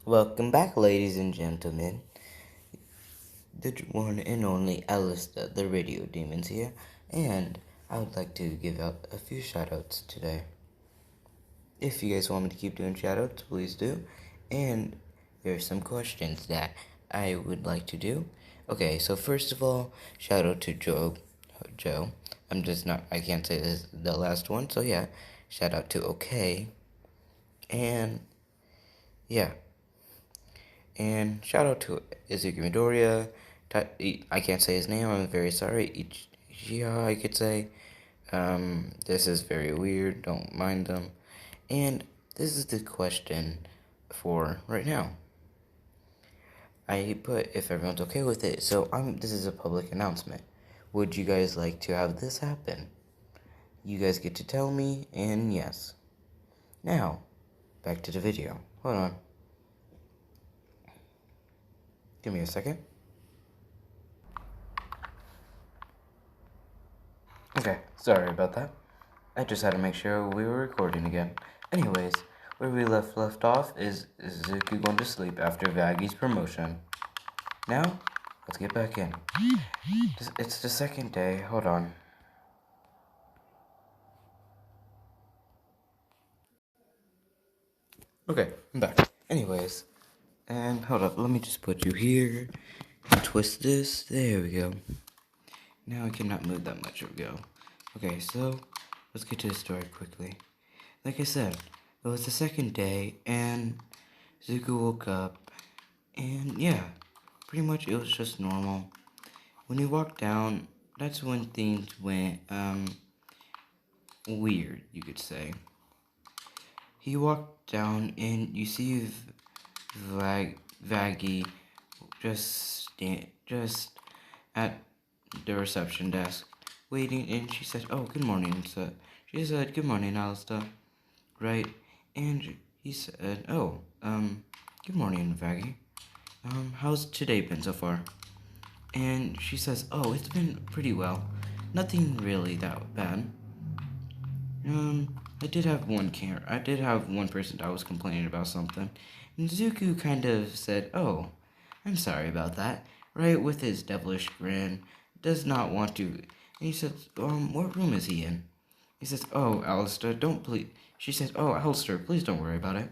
Welcome back, ladies and gentlemen. The one and only alstor, the radio demons here, and I would like to give out a few shoutouts today. If you guys want me to keep doing shoutouts, please do. And there are some questions that I would like to do. Okay, so first of all, shout out to Joe. I can't say this the last one, so yeah, shout out to OK. And yeah. And shout out to Izuku Midoriya. I can't say his name, I'm very sorry. Ichiha, I could say. This is very weird, don't mind them. And this is the question for right now. I put if everyone's okay with it, so this is a public announcement. Would you guys like to have this happen? You guys get to tell me, and yes. Now, back to the video. Hold on. Give me a second. Okay, sorry about that. I just had to make sure we were recording again. Anyways, where we left off is Izuku going to sleep after Vagi's promotion. Now, let's get back in. It's the second day. Hold on. Okay, I'm back. Anyways, and hold up, let me just put you here. Twist this. There we go. Now I cannot move that much. There we go. Okay, so let's get to the story quickly. Like I said, it was the second day, and Zuko woke up, and yeah, pretty much it was just normal. When he walked down, that's when things went, weird, you could say. He walked down, and you see Vaggie just at the reception desk, waiting, and she said, "Oh, good morning," so she said, "Good morning, Alstor." Right? And he said, "Oh, good morning, Vaggie. How's today been so far?" And she says, "Oh, it's been pretty well. Nothing really that bad. I did have one person that was complaining about something." And Zuku kind of said, "Oh, I'm sorry about that," right? With his devilish grin, does not want to. And he says, "What room is he in?" He says, "Oh, Alistair, don't please." She says, "Oh, Alistair, please don't worry about it.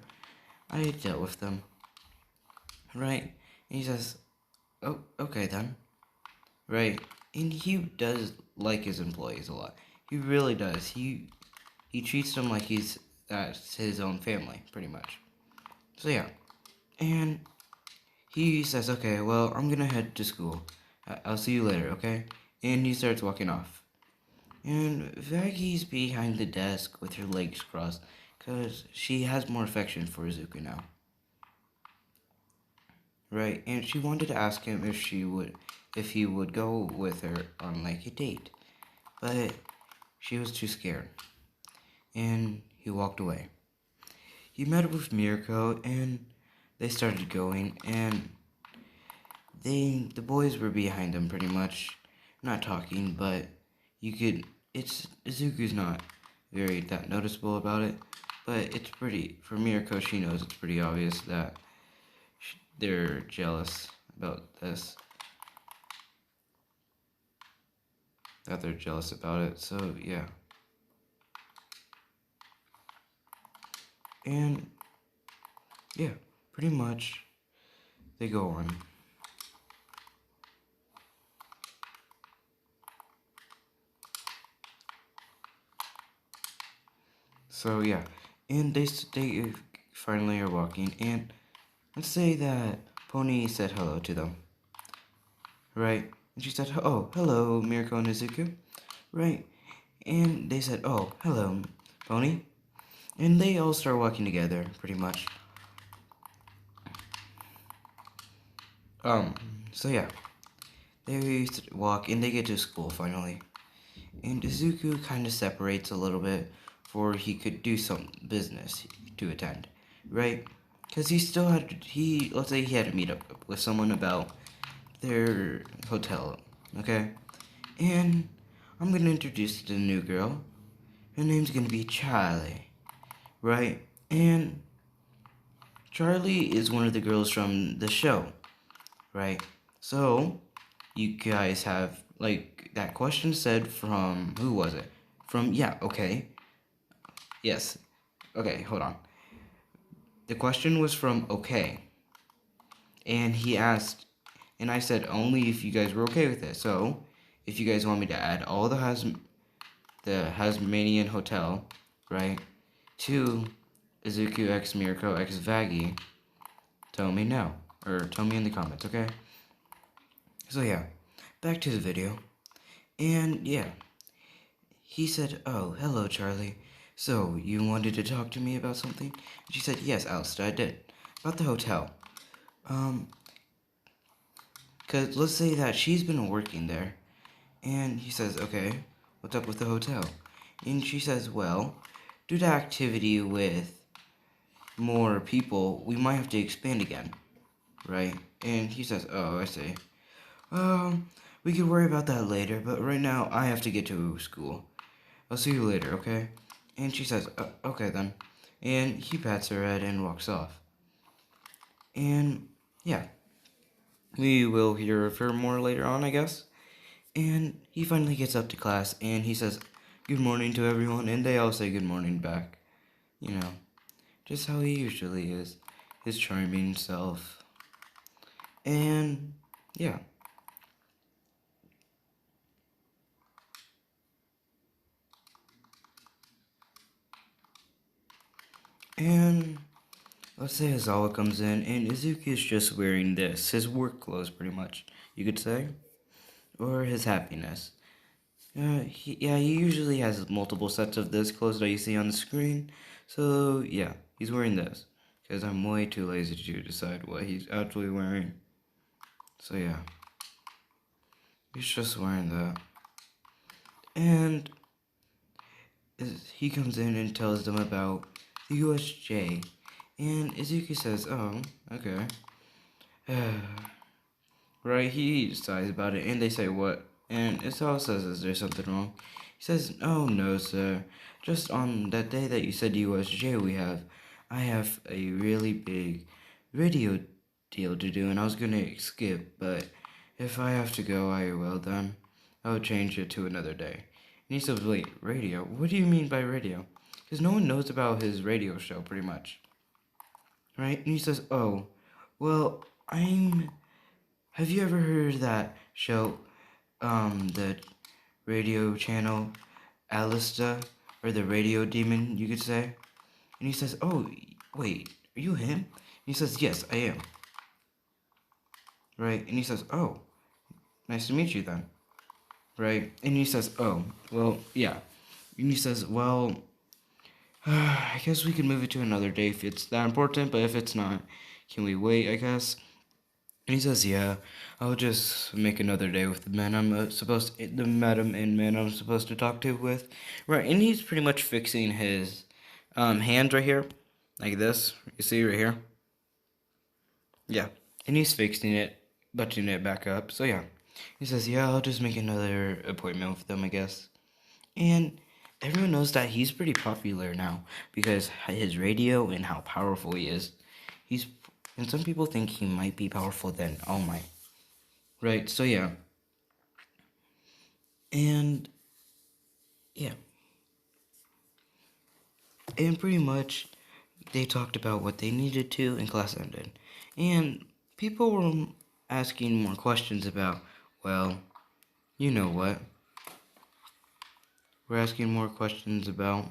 I dealt with them." Right? And he says, "Oh, okay then." Right? And he does like his employees a lot. He really does. He treats them like that's his own family, pretty much. So yeah. And he says, "Okay, well, I'm gonna head to school. I'll see you later, okay?" And he starts walking off. And Vaggie's behind the desk with her legs crossed, because she has more affection for Izuku now. Right, and she wanted to ask him if he would go with her on like a date. But she was too scared. And he walked away. He met up with Mirko, and they started going, and the boys were behind them pretty much, not talking, but Izuku's not very that noticeable about it, but it's pretty, for Mirko, she knows it's pretty obvious that they're jealous about this, so yeah. And yeah, pretty much they go on. So yeah, and they finally are walking, and let's say that Pony said hello to them, right? And she said, "Oh, hello, Mirko and Izuku," right? And they said, "Oh, hello, Pony," and they all start walking together, pretty much. So yeah, they walk, and they get to school finally, and Izuku kind of separates a little bit, for he could do some business to attend, right? Because he still let's say he had to meet up with someone about their hotel, okay? And I'm gonna introduce the new girl. Her name's gonna be Charlie, right? And Charlie is one of the girls from the show, right? So, you guys have, like, that question said from, who was it? From, yeah, okay. Yes. Okay, hold on. The question was from okay. And he asked, and I said only if you guys were okay with it. So, if you guys want me to add all the Hasmanian Hotel, right, to Izuku X Mirko X Vaggy, tell me now. Or tell me in the comments, okay? So yeah, back to the video. And yeah, he said, oh, hello, Charlie. So, you wanted to talk to me about something? And she said, yes, Alstor, I did. About the hotel. Because let's say that she's been working there. And he says, okay, what's up with the hotel? And she says, well, due to activity with more people, we might have to expand again. Right? And he says, oh, I see. We could worry about that later, but right now I have to get to school. I'll see you later, okay? And she says, okay then. And he pats her head and walks off. And yeah, we will hear of her more later on, I guess. And he finally gets up to class and he says, good morning to everyone, and they all say good morning back. You know, just how he usually is, his charming self. And yeah. And let's say Azawa comes in, and Izuku is just wearing this, his work clothes pretty much, you could say. Or his happiness. He usually has multiple sets of this clothes that you see on the screen. So, yeah, he's wearing this. Because I'm way too lazy to decide what he's actually wearing. So, yeah. He's just wearing that. And he comes in and tells them about the USJ. And Izuku says, oh, okay. Right, he sighs about it, and they say, what? And Isao says, is there something wrong? He says, oh, no, sir. Just on that day that you said USJ I have a really big radio deal to do, and I was gonna skip, but if I have to go, I will then. I'll change it to another day. And he says, wait, radio? What do you mean by radio? Because no one knows about his radio show, pretty much. Right? And he says, oh, well, have you ever heard of that show, the radio channel, Alista, or the radio demon, you could say? And he says, oh, wait, are you him? And he says, yes, I am. Right? And he says, oh, nice to meet you then. Right? And he says, oh, well, yeah. And he says, well, I guess we can move it to another day if it's that important, but if it's not, can we wait, I guess? And he says, yeah, I'll just make another day with the man the madam and man I'm supposed to talk to with. Right, and he's pretty much fixing his hands right here, like this. You see right here? Yeah, and he's fixing it, buttoning it back up. So yeah, he says, yeah, I'll just make another appointment with them, I guess. And everyone knows that he's pretty popular now because his radio and how powerful he is. And some people think he might be powerful than All Might. Right, so yeah. And yeah. And pretty much they talked about what they needed to and class ended. And people were asking more questions about, well, you know what. We're asking more questions about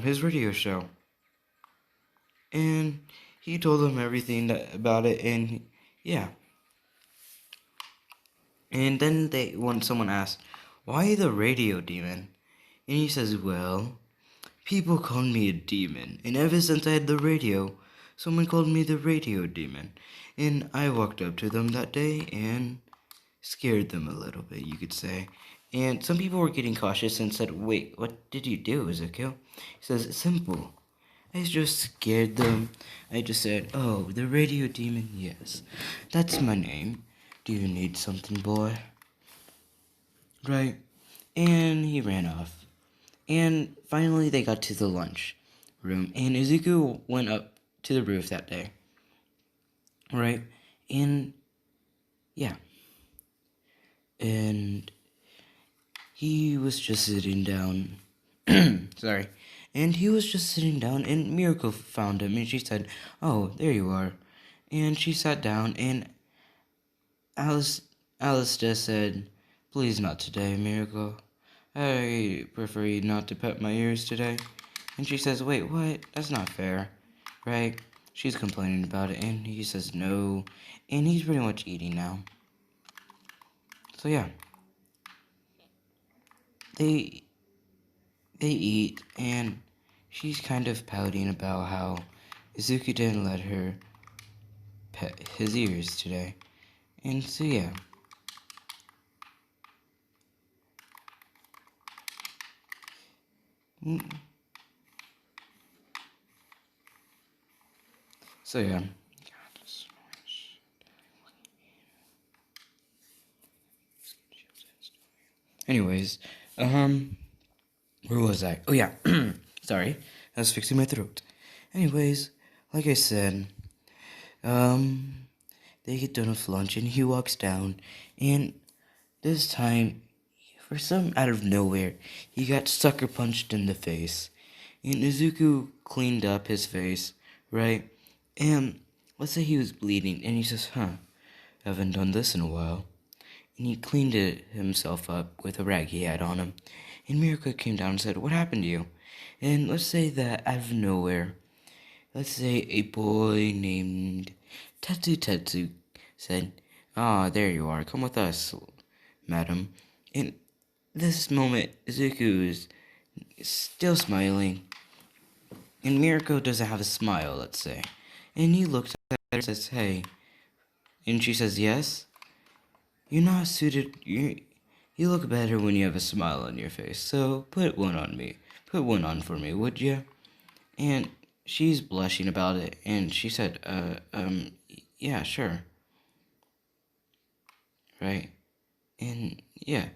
his radio show. And he told them everything about it, and yeah. And then when someone asked, why the radio demon? And he says, well, people called me a demon, and ever since I had the radio, someone called me the radio demon. And I walked up to them that day and scared them a little bit, you could say. And some people were getting cautious and said, wait, what did you do, Ezekiel? He says, it's simple. I just scared them. I just said, oh, the radio demon, yes. That's my name. Do you need something, boy? Right? And he ran off. And finally they got to the lunch. room, and Izuku went up to the roof that day. Right? And yeah. And he was just sitting down. Sorry. And he was just sitting down, and Miracle found him, and she said, "Oh, there you are." And she sat down, and Alice just said, "Please not today, Miracle. I prefer you not to pet my ears today." And she says, "Wait, what? That's not fair." Right? She's complaining about it, and he says no. And he's pretty much eating now. So yeah. They eat, and she's kind of pouting about how Izuku didn't let her pet his ears today. And so yeah. So yeah. Anyways, where was I? Oh yeah. Sorry. I was fixing my throat. Anyways, like I said, they get done with lunch and he walks down, and this time, for some out of nowhere, he got sucker punched in the face. And Izuku cleaned up his face, right? And let's say he was bleeding, and he says, haven't done this in a while. And he cleaned it himself up with a rag he had on him. And Mirko came down and said, what happened to you? And let's say that out of nowhere, let's say a boy named Tetsu said, there you are, come with us, madam. And this moment, Izuku is still smiling, and Mirko doesn't have a smile, let's say. And he looks at her and says, hey. And she says, yes? You're not suited. You look better when you have a smile on your face, so put one on me. Put one on for me, would you? And she's blushing about it, and she said, yeah, sure. Right? And yeah.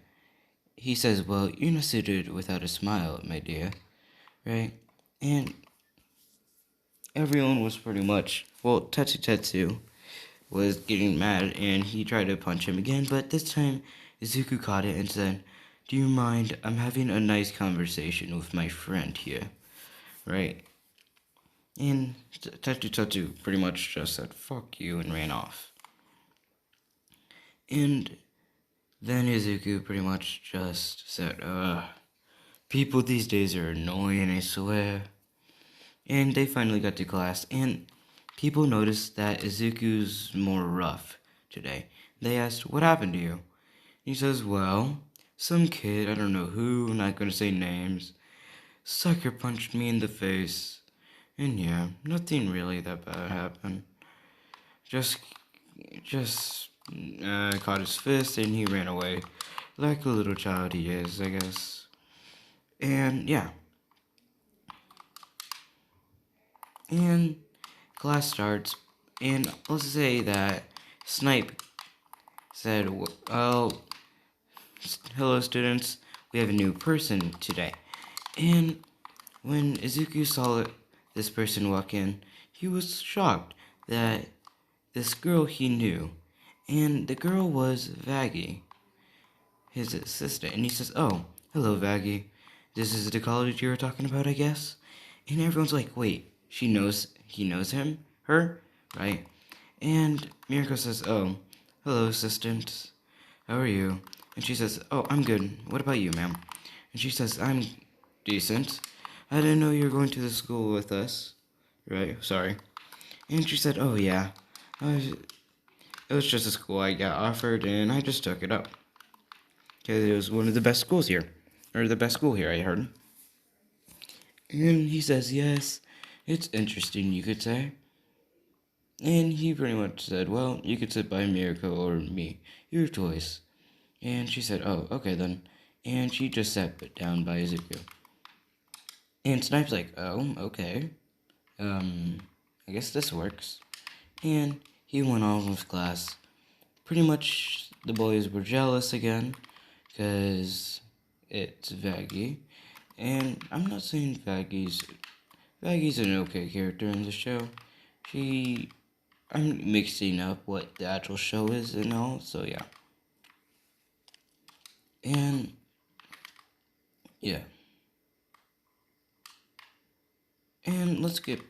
He says, well, you're not suited without a smile, my dear. Right? And everyone was pretty much, well, Tetsu was getting mad, and he tried to punch him again, but this time Izuku caught it and said, do you mind? I'm having a nice conversation with my friend here. Right? And Tetsu pretty much just said, fuck you, and ran off. And then Izuku pretty much just said, people these days are annoying, I swear. And they finally got to class, and people noticed that Izuku's more rough today. They asked, what happened to you? He says, well, some kid, I don't know who, I'm not gonna say names, sucker punched me in the face. And yeah, nothing really that bad happened. Just caught his fist and he ran away. Like a little child he is, I guess. And yeah. And class starts, and let's say that Snipe said, well, hello students, we have a new person today. And when Izuku saw this person walk in, he was shocked that this girl he knew, and the girl was Vaggie, his assistant. And he says, oh, hello Vaggie, this is the college you were talking about, I guess? And everyone's like, wait, he knows her, right? And Mirko says, oh, hello assistant, how are you? And she says, oh, I'm good, what about you, ma'am? And she says, I'm decent. I didn't know you were going to the school with us. Right, sorry. And she said, oh yeah, it was just a school I got offered and I just took it up. Because it was one of the best schools here. Or the best school here, I heard. And he says, yes, it's interesting, you could say. And he pretty much said, well, you could sit by Mirko or me, your choice. And she said, oh, okay then. And she just sat down by Izuku. And Snipe's like, oh, okay. I guess this works. And he went on with class. Pretty much the boys were jealous again, because it's Vaggie. And I'm not saying Vaggie's Maggie's an okay character in the show. I'm mixing up what the actual show is and all, so yeah. And, yeah. And let's get,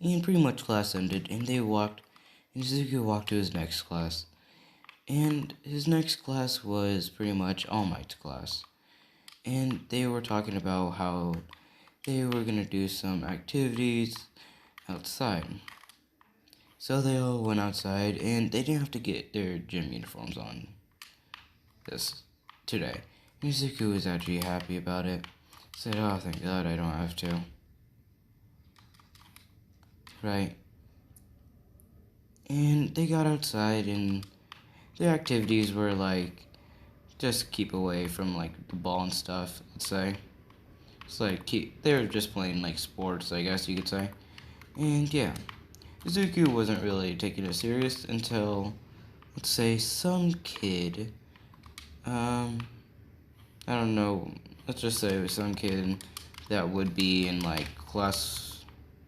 and pretty much class ended, and Izuku walked to his next class. And his next class was pretty much All Might's class. And they were talking about how they were gonna do some activities outside. So they all went outside, and they didn't have to get their gym uniforms on this today. Izuku was actually happy about it. Said, "Oh, thank God I don't have to." Right? And they got outside, and their activities were like just keep away from like the ball and stuff. Let's say it's like they were just playing like sports, I guess you could say. And yeah, Izuku wasn't really taking it serious until, let's say, some kid, I don't know, let's just say it was some kid that would be in like class,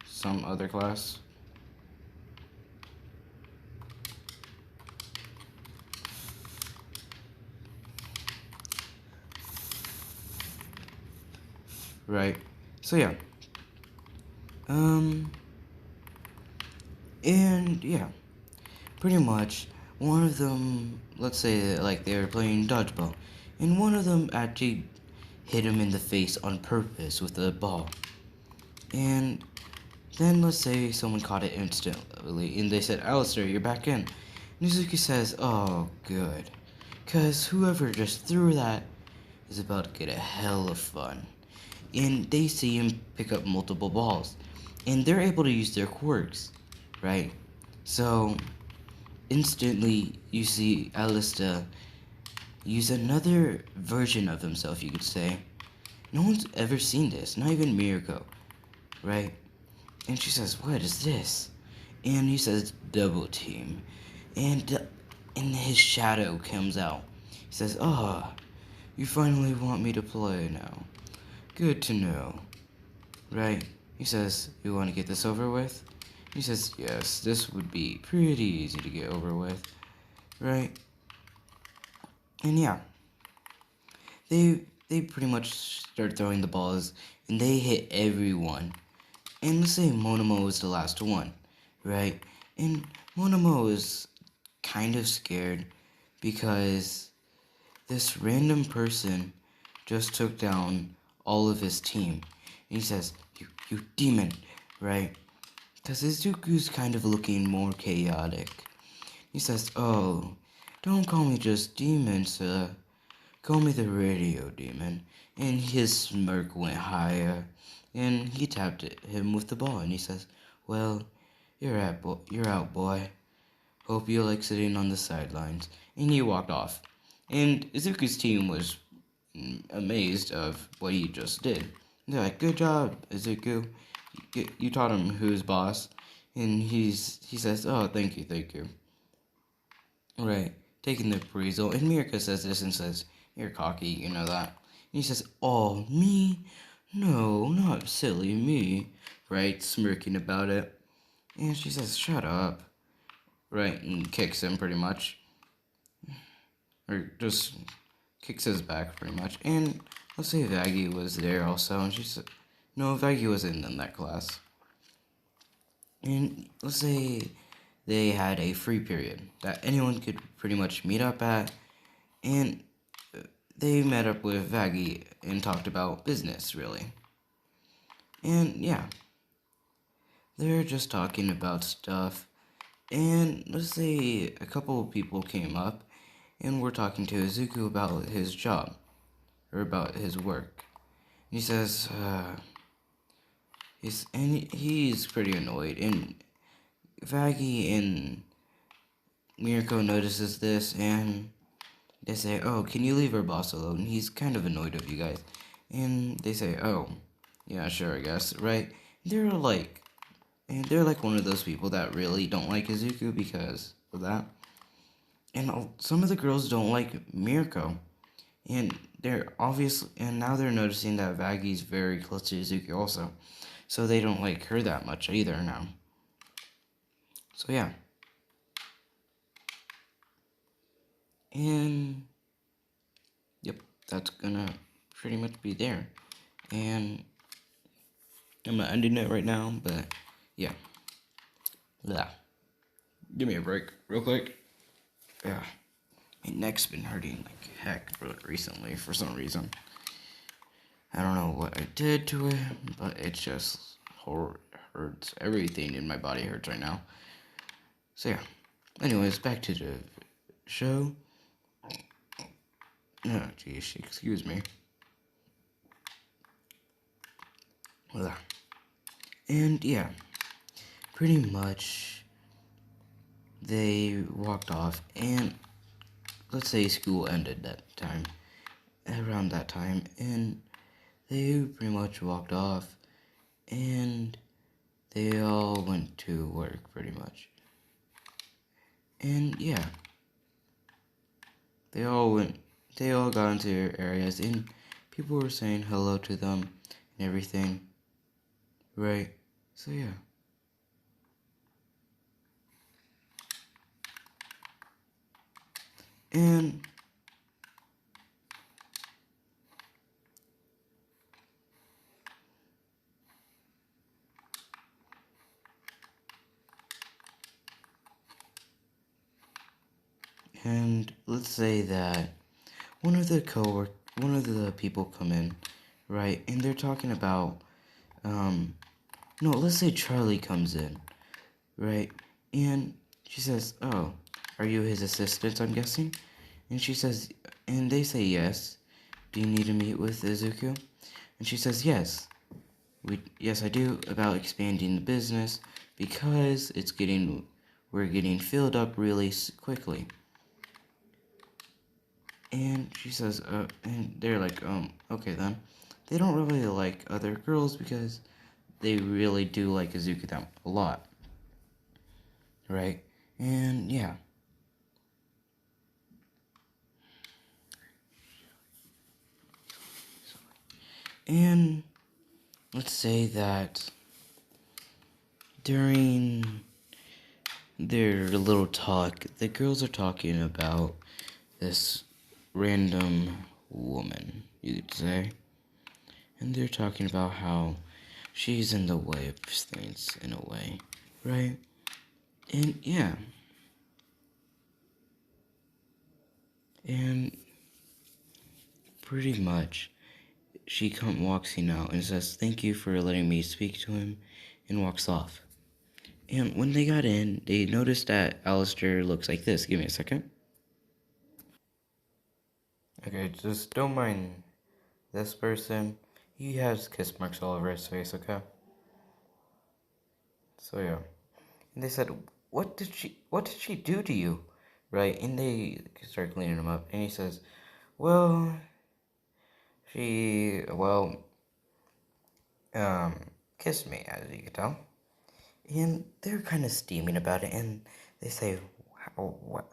some other class. Right. So yeah. Um, and yeah, pretty much one of them, let's say like they were playing dodgeball, and one of them actually hit him in the face on purpose with a ball. And then let's say someone caught it instantly, and they said, "Alstor, you're back in." Nizuki says, "Oh, good. Because whoever just threw that is about to get a hell of fun." And they see him pick up multiple balls. And they're able to use their quirks, right? So, instantly, you see Alista use another version of himself, you could say. No one's ever seen this, not even Mirko, right? And she says, "What is this?" And he says, "Double team." And his shadow comes out. He says, "Oh, you finally want me to play now. Good to know." Right? He says, "You want to get this over with?" He says, "Yes, this would be pretty easy to get over with." Right? And yeah, they pretty much start throwing the balls, and they hit everyone. And let's say Monomo was the last one, right? And Monomo is kind of scared because this random person just took down all of his team. And he says, you demon, right? Because Izuku's kind of looking more chaotic. He says, "Oh, don't call me just demon, sir. Call me the radio demon." And his smirk went higher. And he tapped him with the ball, and he says, "Well, you're out, boy. Hope you like sitting on the sidelines." And he walked off. And Izuku's team was amazed of what he just did. They're like, "Good job, Izuku. You taught him who's boss." And he says, "Oh, thank you." Right, taking the appraisal. And Mirka says this and says, "You're cocky, you know that." And he says, "Oh, me? No, not silly me." Right, smirking about it. And she says, "Shut up." Right, and kicks him pretty much. Or just kicks his back pretty much. And let's say Vaggie was there also, and she said, no, Vaggie wasn't in that class. And let's say they had a free period that anyone could pretty much meet up at, and they met up with Vaggie and talked about business, really. And yeah, they're just talking about stuff. And let's say a couple of people came up and were talking to Izuku about his job, or about his work. And he says, he's pretty annoyed. And Vaggie and Mirko notices this, and they say, "Oh, can you leave our boss alone? He's kind of annoyed of you guys." And they say, "Oh, yeah, sure, I guess." Right? They're like, and they're like one of those people that really don't like Izuku because of that. And some of the girls don't like Mirko, and they're obvious, and now they're noticing that Vaggie's very close to Izuku also. so they don't like her that much either now. So yeah. And yep, that's gonna pretty much be there. And I'm not ending it right now, but yeah. Yeah. Give me a break real quick. Yeah. My neck's been hurting like heck recently for some reason. I don't know what I did to it, but it just hurts. Everything in my body hurts right now. So yeah. Anyways, back to the show. Oh, geez, excuse me. Yeah. And yeah, pretty much they walked off, and let's say school ended that time, around that time, and they pretty much walked off, and they all went to work pretty much. And yeah, they all got into their areas, and people were saying hello to them and everything, right? So yeah. And let's say that one of the people come in, right? And they're talking about, no, let's say Charlie comes in, right? And she says, "Oh, are you his assistant, I'm guessing?" And she says, and they say yes. "Do you need to meet with Izuku?" And she says, "Yes. Yes, I do, about expanding the business because we're getting filled up really quickly." And she says, and they're like, okay then. They don't really like other girls because they really do like Izuku them a lot. Right? And yeah. And let's say that during their little talk, the girls are talking about this random woman, you could say. And they're talking about how she's in the way of things, in a way, right? And yeah. And pretty much, she walks in out and says, "Thank you for letting me speak to him," and walks off. And when they got in, they noticed that Alistair looks like this. Give me a second. Okay, just don't mind this person. He has kiss marks all over his face, okay? So yeah. And they said, what did she do to you? Right? And they start cleaning him up. And he says, well, well, kissed me, as you can tell. And they're kind of steaming about it, and they say, what,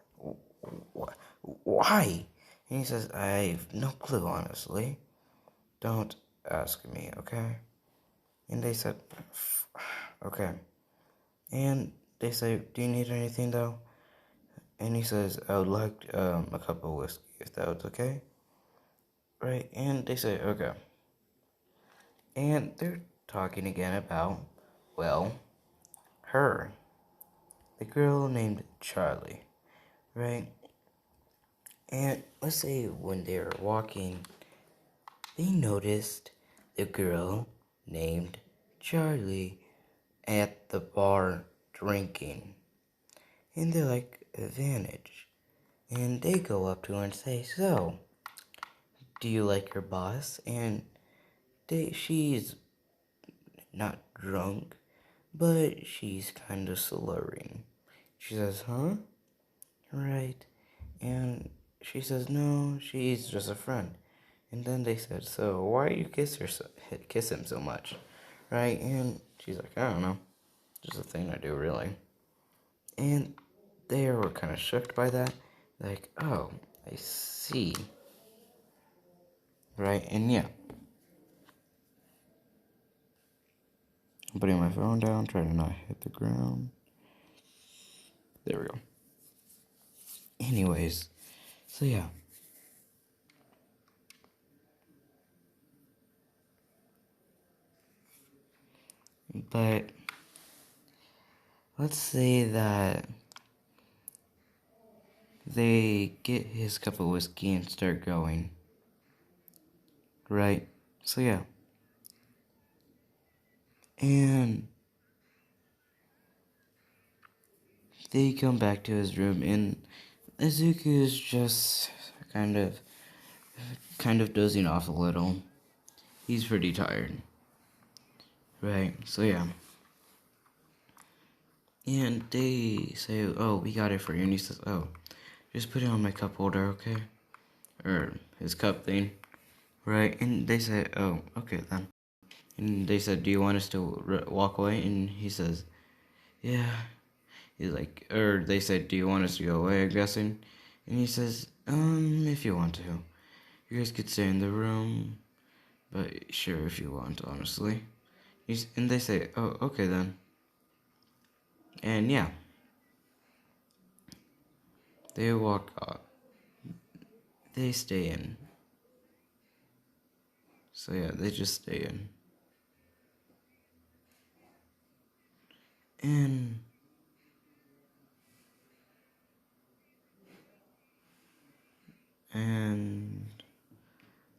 why? And he says, I have no clue, honestly. Don't ask me, okay? And they said, okay. And they say, do you need anything, though? And he says, I would like a cup of whiskey, if that was okay. Right? And they say, okay. And they're talking again about, well, her. The girl named Charlie, right? And let's say when they were walking, they noticed the girl named Charlie at the bar drinking. And they're like, advantage. And they go up to her and say, so, do you like your boss? And she's not drunk, but she's kind of slurring. She says, huh? Right. And she says, no, she's just a friend. And then they said, so why do you kiss him so much? Right? And she's like, I don't know. Just a thing I do, really. And they were kind of shocked by that. Like, oh, I see. Right? And yeah. I'm putting my phone down, trying to not hit the ground. There we go. Anyways, so yeah. But let's say that they get his cup of whiskey and start going. Right? So yeah. And they come back to his room and Izuku is just kind of dozing off a little. He's pretty tired. Right? So yeah. And they say, oh, we got it for you. And he says, oh, just put it on my cup holder, okay? Or his cup thing. Right? And they say, oh, okay then. And they said, do you want us to walk away? And he says, yeah. He's like, or they said, do you want us to go away, I'm guessing? And he says, if you want to. You guys could stay in the room. But sure, if you want, honestly. And they say, oh, okay then. And yeah. They walk off. They stay in. So yeah, they just stay in. And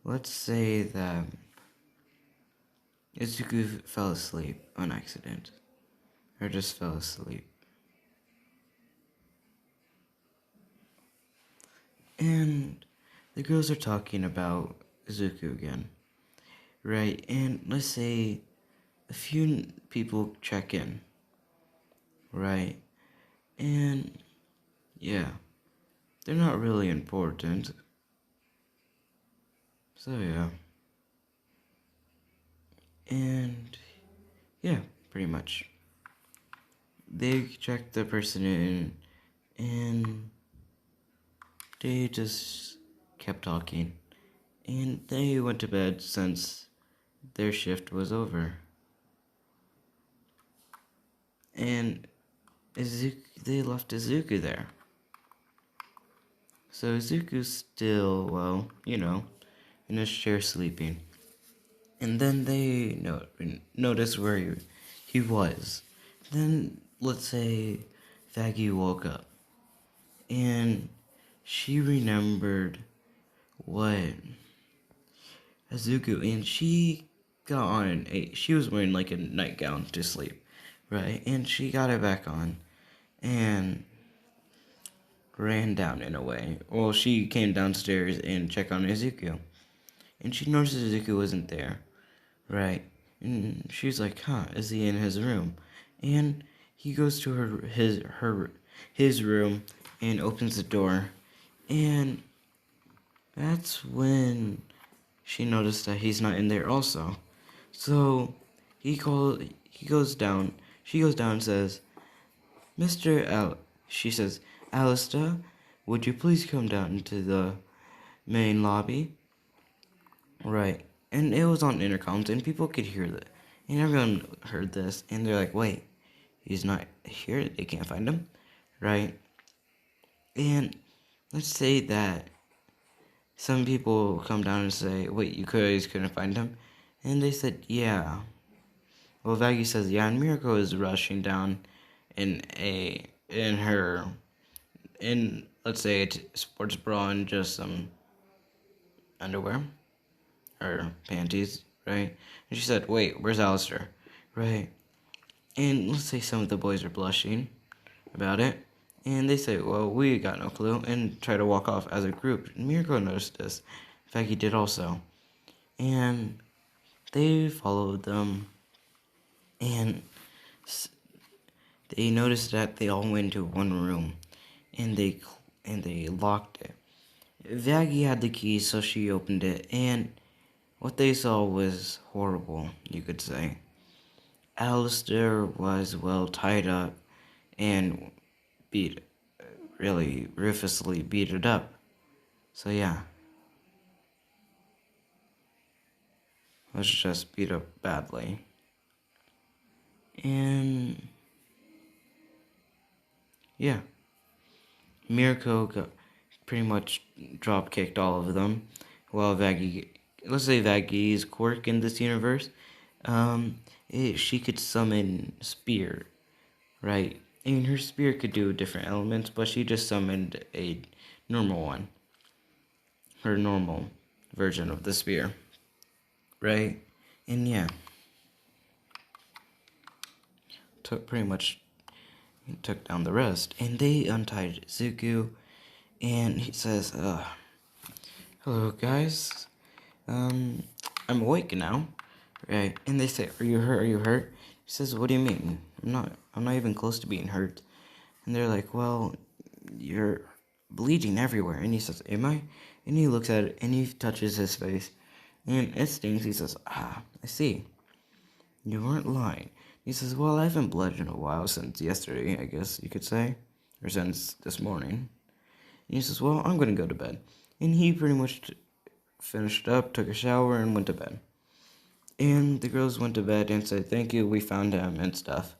let's say that Izuku fell asleep on accident. Or just fell asleep. And the girls are talking about Izuku again. Right, and let's say a few people check in. Right, and yeah, they're not really important. So yeah. And yeah, pretty much. They checked the person in and they just kept talking. And they went to bed since their shift was over. And they left Izuku there. So Izuku's still, well, in his chair sleeping. And then they noticed where he was. Then, let's say, Faggy woke up. And she remembered what Izuku, and she got on she was wearing like a nightgown to sleep, right? And she got it back on and ran down in a way. Well, she came downstairs and checked on Izuku. And she noticed Izuku wasn't there, right? And she's like, huh, is he in his room? And he goes to his room and opens the door. And that's when she noticed that he's not in there also. So he goes down. She goes down and says, she says, Alistair, would you please come down into the main lobby? Right. And it was on intercoms and people could hear that. And everyone heard this and they're like, wait, he's not here, they can't find him. Right? And let's say that some people come down and say, wait, you guys couldn't find him? And they said, yeah. Well, Vaggie says, yeah, and Mirko is rushing down in let's say, a sports bra and just some underwear or panties, right? And she said, wait, where's Alistair? Right? And let's say some of the boys are blushing about it. And they say, well, we got no clue, and try to walk off as a group. And Mirko noticed this. Vaggie did also. And they followed them. And they noticed that they all went into one room. And they locked it. Vaggie had the key, so she opened it. And what they saw was horrible, you could say. Alistair was, well, tied up and really ruthlessly beat it up. So yeah, was just beat up badly. And yeah, Mirko got pretty much drop kicked all of them. While Vaggie, let's say Vaggie's quirk in this universe, she could summon Spear, right? I mean, her Spear could do different elements, but she just summoned a normal one, her normal version of the Spear, right? And yeah, pretty much took down the rest, and they untied Izuku, and he says, hello guys, I'm awake now, right? And they say, are you hurt, are you hurt? He says, what do you mean? I'm not even close to being hurt. And they're like, well, you're bleeding everywhere. And he says, am I? And he looks at it, and he touches his face, and it stings. He says, I see. You weren't lying. He says, well, I haven't bled in a while, since yesterday, I guess you could say. Or since this morning. And he says, well, I'm going to go to bed. And he pretty much finished up, took a shower, and went to bed. And the girls went to bed and said, thank you, we found him, and stuff.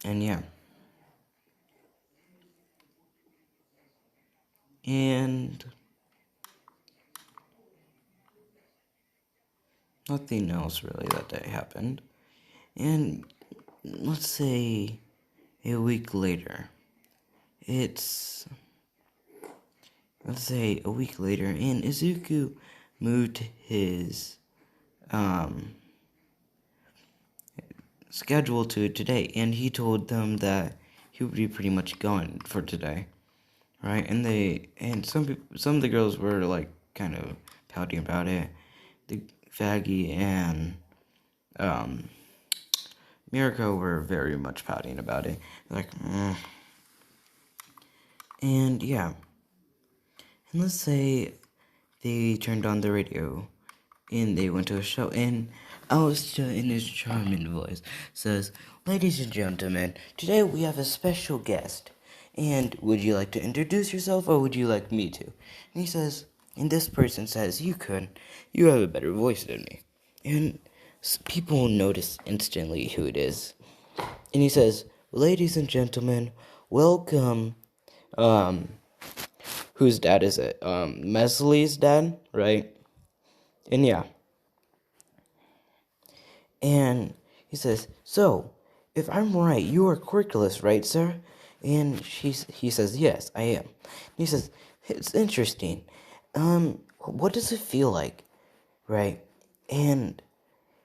And yeah. And nothing else really that day happened. And let's say a week later. Let's say a week later, and Izuku moved his schedule to today, and he told them that he would be pretty much gone for today, right? And some of the girls were like kind of pouting about it. The Faggy and Mirko were very much pouting about it, like, and yeah. And let's say they turned on the radio and they went to a show, and Alistair, in his charming voice, says, ladies and gentlemen, today we have a special guest, and would you like to introduce yourself, or would you like me to? And he says, and this person says, you have a better voice than me. And people notice instantly who it is. And he says, ladies and gentlemen, welcome, whose dad is it? Mesley's dad, right? And yeah. And he says, so, if I'm right, you are quirkless, right, sir? And he says, yes, I am. And he says, it's interesting. What does it feel like, right? And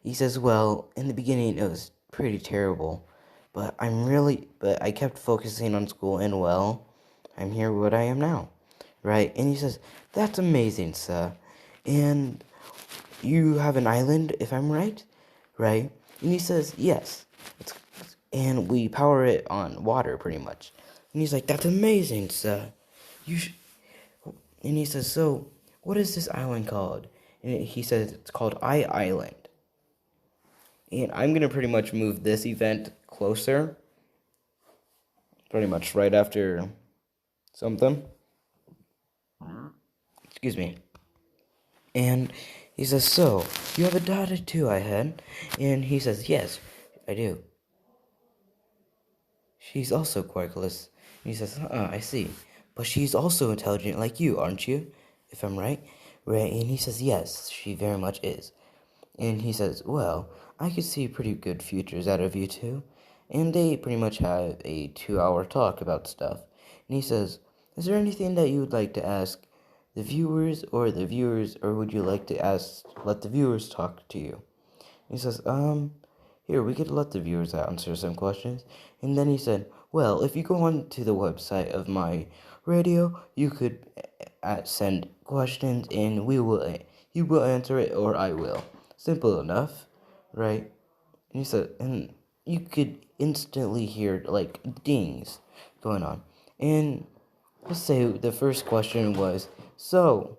he says, well, in the beginning it was pretty terrible, but I kept focusing on school, and well, I'm here what I am now, right? And he says, that's amazing, sir. And you have an island, if I'm right? Right? And he says, yes. And we power it on water, pretty much. And he's like, that's amazing, sir. And he says, so, what is this island called? And he says, it's called Island. And I'm going to pretty much move this event closer. Pretty much right after something. Excuse me. And he says, so, you have a daughter too, I had? And he says, yes, I do. She's also quirkless. And he says, I see. But she's also intelligent like you, aren't you? If I'm right? Right? And he says, yes, she very much is. And he says, well, I could see pretty good futures out of you two. And they pretty much have a 2-hour talk about stuff. And he says, is there anything that you would like to ask the viewers, or would you like to let the viewers talk to you? He says, here, we could let the viewers answer some questions. And then he said, well, if you go on to the website of my radio, you could send questions, and you will answer it, or I will. Simple enough, right? And he said, and you could instantly hear, like, dings going on. And let's say the first question was, so,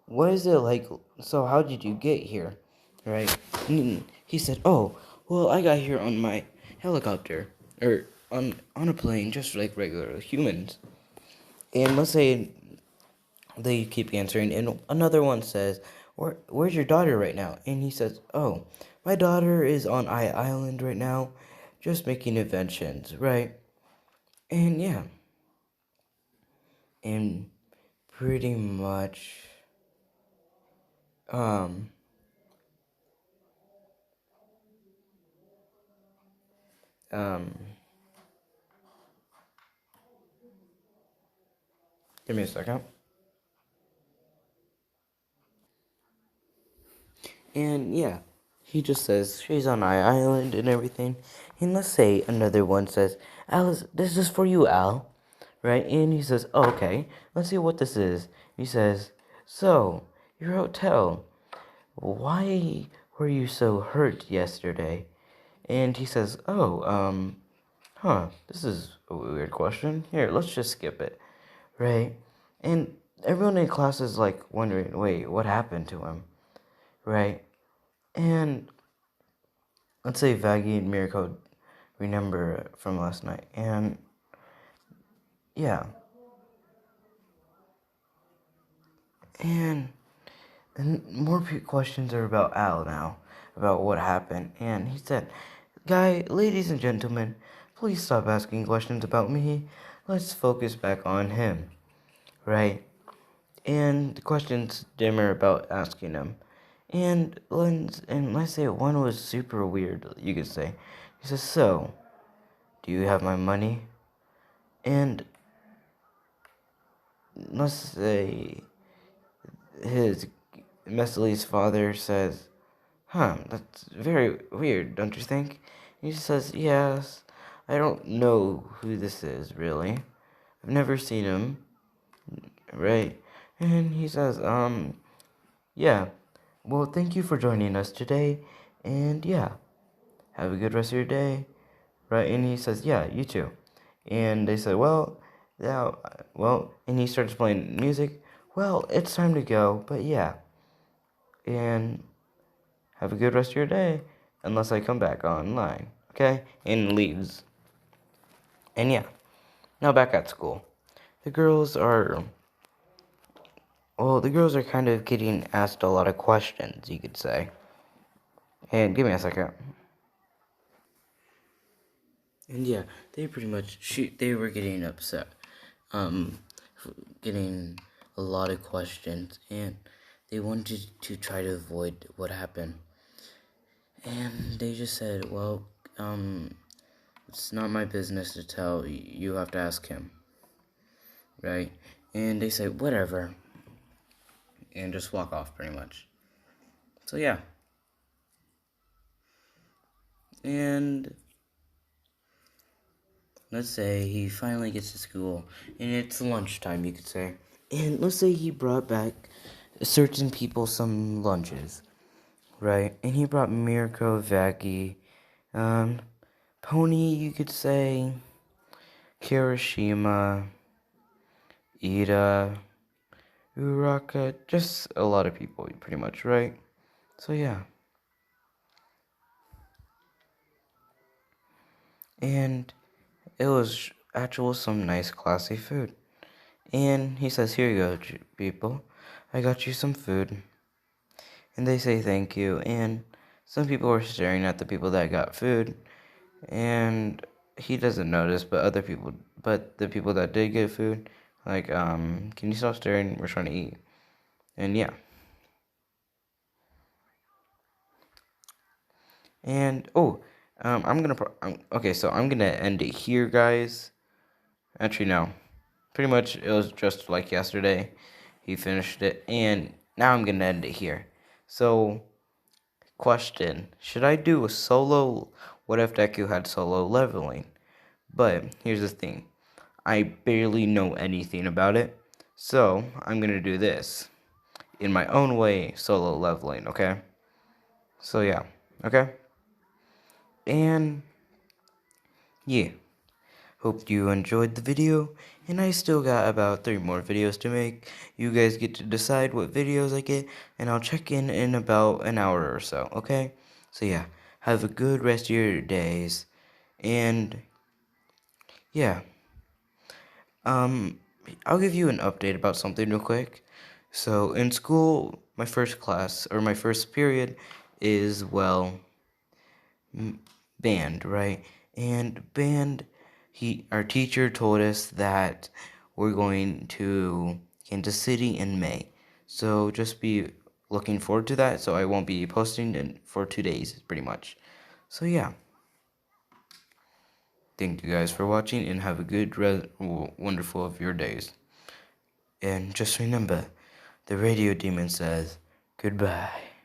what is it like, so how did you get here, right? And he said, oh, well, I got here on my helicopter, or on a plane, just like regular humans. And let's say they keep answering, and another one says, where's your daughter right now? And he says, oh, my daughter is on Island right now, just making inventions, right? And yeah, and pretty much, um, um, give me a second. And yeah, he just says she's on Island and everything. And let's say another one says, Alice, this is for you, Al. Right? And he says, oh, okay, let's see what this is. He says, so, your hotel, why were you so hurt yesterday? And he says, oh, this is a weird question. Here, let's just skip it. Right? And everyone in class is like wondering, wait, what happened to him? Right? And let's say Vaggie and Mirko remember from last night. And yeah. And more questions are about Al now, about what happened. And he said, ladies and gentlemen, please stop asking questions about me. Let's focus back on him. Right? And the questions dimmer about asking him. And let's say one was super weird, you could say. He says, so, do you have my money? And let's say his Mesli's father says, that's very weird, don't you think? He says, yes, I don't know who this is, really. I've never seen him, right? And he says, yeah, well, thank you for joining us today, and yeah, have a good rest of your day, right? And he says, yeah, you too. And they said, and he starts playing music. Well, it's time to go, but yeah. And have a good rest of your day, unless I come back online, okay? And leaves. And yeah, now back at school. The girls are, the girls are kind of getting asked a lot of questions, you could say. And give me a second. And yeah, they were getting upset, um, getting a lot of questions, and they wanted to try to avoid what happened. And they just said, well, it's not my business to tell, you have to ask him, right? And they said, whatever, and just walk off, pretty much. So yeah. And let's say he finally gets to school, and it's lunchtime, you could say. And let's say he brought back certain people some lunches, right? And he brought Mirko, Vaki, Pony, you could say, Kirishima, Ida, Uraka, just a lot of people, pretty much, right? So yeah. And it was some nice classy food. And he says, here you go, people. I got you some food. And they say thank you. And some people were staring at the people that got food. And he doesn't notice, but the people that did get food, like, can you stop staring? We're trying to eat. And yeah. And, so I'm gonna end it here, guys. Actually, no. Pretty much, it was just like yesterday. He finished it, and now I'm gonna end it here. So, question: should I do a solo? What if Deku had solo leveling? But here's the thing: I barely know anything about it, so I'm gonna do this in my own way, solo leveling. Okay? So yeah. Okay. And yeah. Hope you enjoyed the video, and I still got about 3 more videos to make. You guys get to decide what videos I get, and I'll check in about an hour or so, okay? So yeah, have a good rest of your days, and yeah, I'll give you an update about something real quick. So in school, my first class, or my first period, is, well, band, right? And band, our teacher told us that we're going to Kansas City in May. So just be looking forward to that. So I won't be posting for 2 days, pretty much. So yeah. Thank you guys for watching and have a good, wonderful of your days. And just remember, the radio demon says goodbye.